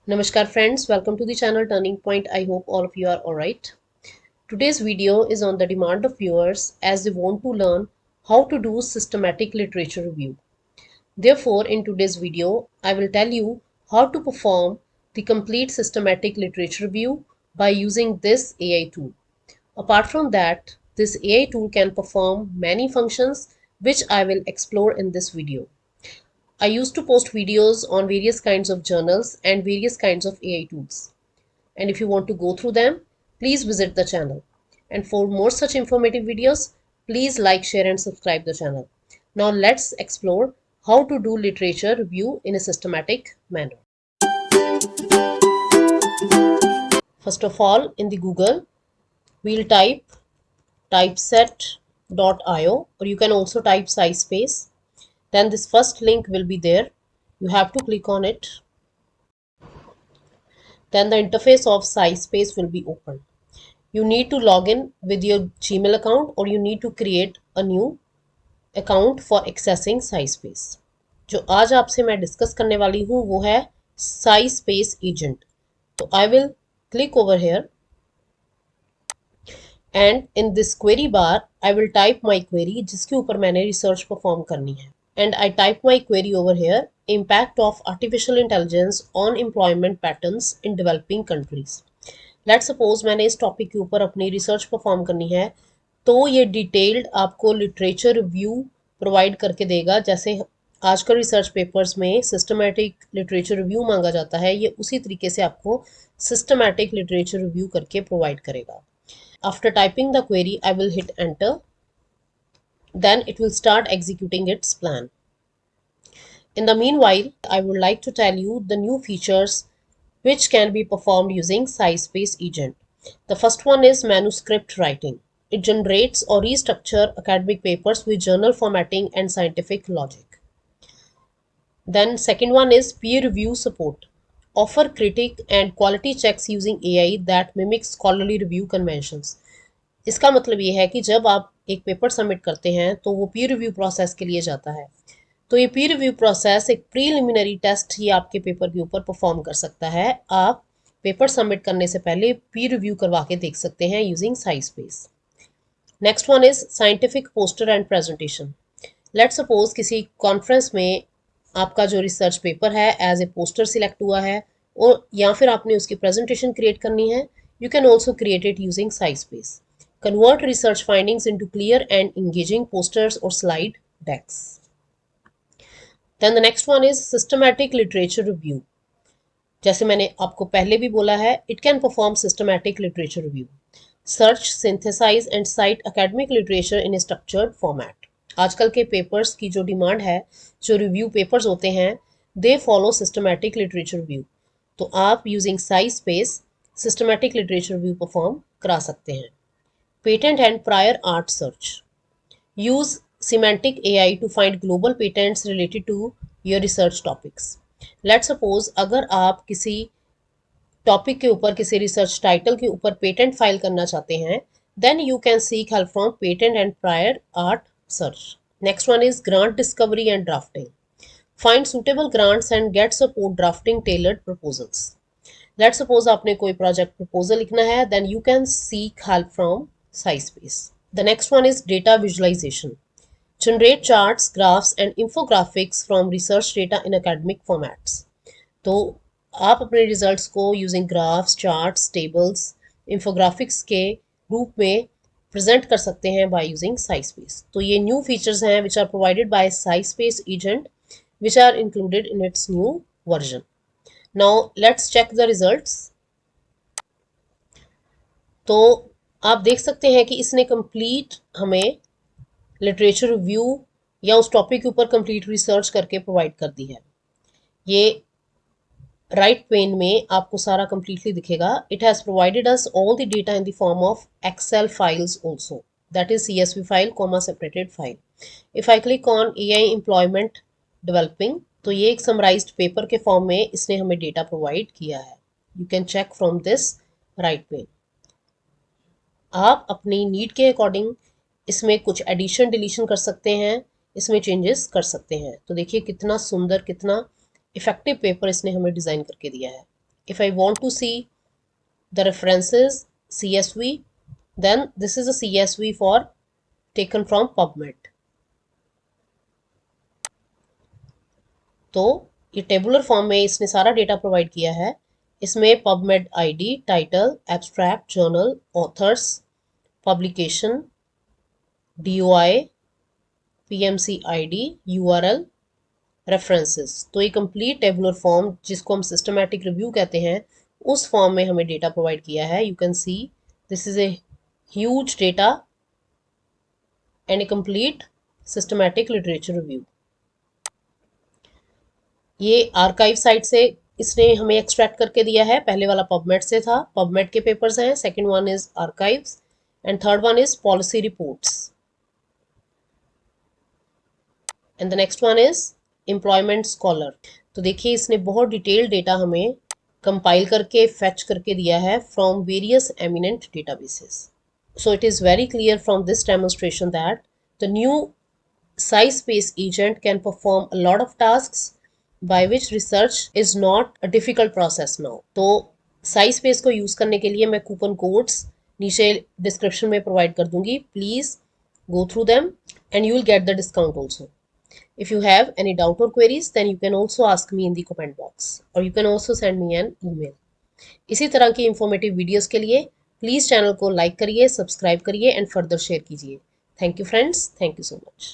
Namaskar friends, welcome to the channel Turning Point. I hope all of you are alright. Today's video is on the demand of viewers as they want to learn how to do systematic literature review. Therefore, in today's video, I will tell you how to perform the complete systematic literature review by using this AI tool. Apart from that, this AI tool can perform many functions which I will explore in this video. I used to post videos on various kinds of journals and various kinds of AI tools. And if you want to go through them, please visit the channel. And for more such informative videos, please like, share and subscribe the channel. Now let's explore how to do literature review in a systematic manner. First of all, in the Google, we'll type typeset.io, or you can also type SciSpace. Then this first link will be there. You have to click on it. Then the interface of SciSpace will be opened. You need to log in with your Gmail account or you need to create a new account for accessing SciSpace. जो आज आपसे मैं discuss करने वाली हूँ वो है SciSpace agent. तो I will click over here and in this query bar I will type my query जिसके ऊपर मैंने रिसर्च परफॉर्म करनी है. And I type my query over here, impact of artificial intelligence on employment patterns in developing countries. Let's suppose मैंने इस topic के ऊपर अपनी रिसर्च परफॉर्म करनी है तो ये डिटेल्ड आपको लिटरेचर रिव्यू प्रोवाइड करके देगा. जैसे आजकल रिसर्च पेपर्स में सिस्टमैटिक लिटरेचर रिव्यू मांगा जाता है, ये उसी तरीके से आपको सिस्टमैटिक लिटरेचर रिव्यू करके प्रोवाइड करेगा. After typing the query I will hit enter, then it will start executing its plan. In the meanwhile, I would like to tell you the new features which can be performed using SciSpace agent. The first one is manuscript writing. It generates or restructure academic papers with journal formatting and scientific logic. Then second one is peer review support. Offer critic and quality checks using AI that mimics scholarly review conventions. इसका मतलब ये है कि जब आप एक paper submit करते हैं तो वो पीयर रिव्यू प्रोसेस के लिए जाता है. तो ये पीयर रिव्यू प्रोसेस एक प्रीलिमिनरी टेस्ट ही आपके पेपर के ऊपर परफॉर्म कर सकता है. आप पेपर सबमिट करने से पहले पीयर रिव्यू करवा के देख सकते हैं using SciSpace. Next one is scientific poster and presentation. Let's suppose किसी कॉन्फ्रेंस में आपका जो रिसर्च पेपर है एज ए पोस्टर सिलेक्ट हुआ है और या फिर आपने उसकी प्रेजेंटेशन क्रिएट करनी है. You can also create it using SciSpace. Convert research findings into clear and engaging posters or slide decks. Then the next one is systematic literature review. जैसे मैंने आपको पहले भी बोला है, it can perform systematic literature review. Search, synthesize and cite academic literature in a structured format. आजकल के papers की जो डिमांड है, जो रिव्यू पेपर्स होते हैं, they follow systematic literature review. तो आप using SciSpace systematic literature review perform करा सकते हैं. Patent and prior art search. Use semantic AI to find global patents related to your research topics. Let's suppose अगर आप किसी टॉपिक के ऊपर किसी रिसर्च टाइटल के ऊपर पेटेंट फाइल करना चाहते हैं, then you can seek help from patent and prior art search. Next one is grant discovery and drafting. Find suitable grants and get support drafting tailored proposals. Let's suppose आपने कोई project proposal लिखना है, then you can seek help from SciSpace. The next one is data visualization. Generate charts, graphs and infographics from research data in academic formats. तो आप अपने results को using graphs, charts, tables, infographics के रूप में present कर सकते हैं बाय यूजिंग SciSpace. तो ये न्यू फीचर्स हैं which are provided by SciSpace agent which are included in its new version. Now let's check the results. तो आप देख सकते हैं कि इसने कंप्लीट हमें लिटरेचर रिव्यू या उस टॉपिक के ऊपर कंप्लीट रिसर्च करके प्रोवाइड कर दी है. ये राइट पेन में आपको सारा कंप्लीटली दिखेगा. It has provided us all the data in the form of excel files also, that is CSV file comma separated file. If I click on AI employment developing, तो ये एक summarised paper के form में इसने हमें data provide किया है. You can check from this right pane. आप अपनी नीड के अकॉर्डिंग इसमें कुछ एडिशन डिलीशन कर सकते हैं, इसमें चेंजेस कर सकते हैं. तो देखिए कितना सुंदर, कितना इफेक्टिव पेपर इसने हमें डिज़ाइन करके दिया है. If I want to see the references CSV, then this is a CSV for taken from PubMed. तो ये टेबुलर फॉर्म में इसने सारा डेटा प्रोवाइड किया है। इसमें PubMed ID, title, abstract, journal, authors, publication, DOI, PMC ID, URL, references. तो ये कंप्लीट टेबुलर फॉर्म जिसको हम सिस्टमैटिक रिव्यू कहते हैं उस फॉर्म में हमें डेटा प्रोवाइड किया है। You can see this is a huge data and A complete systematic literature review. ये आर्काइव साइट से इसने हमें एक्सट्रैक्ट करके दिया है। पहले वाला पबमेड से था, पबमेड के पेपर्स हैं। Second one is archives and third one is policy reports and the next one is employment scholar. तो देखिए इसने बहुत डिटेल्ड डेटा हमें कंपाइल करके फेच करके दिया है from various eminent databases. So it is very clear from this demonstration that the new SciSpace agent can perform a lot of tasks by which research is not a difficult process now. तो SciSpace को use करने के लिए मैं coupon codes नीचे description में provide कर दूंगी। Please go through them and you will get the discount also. If you have any doubt or queries, then you can also ask me in the comment box or you can also send me an email. इसी तरह की informative videos के लिए please channel को like करिए, subscribe करिए and further share कीजिए। Thank you friends, thank you so much.